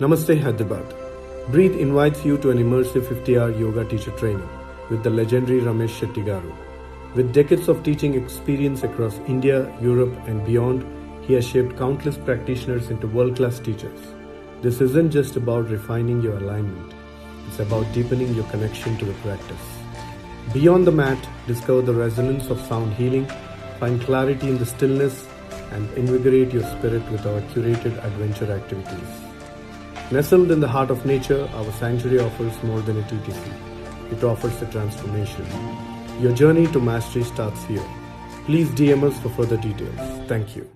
Namaste Hyderabad. Breathe invites you to an immersive 50-hour yoga teacher training with the legendary Ramesh Shetty Garu. With decades of teaching experience across India, Europe and beyond, he has shaped countless practitioners into world-class teachers. This isn't just about refining your alignment, it's about deepening your connection to the practice. Beyond the mat, discover the resonance of sound healing, find clarity in the stillness, and invigorate your spirit with our curated adventure activities. Nestled in the heart of nature, our sanctuary offers more than a TTC. It offers a transformation. Your journey to mastery starts here. Please DM us for further details. Thank you.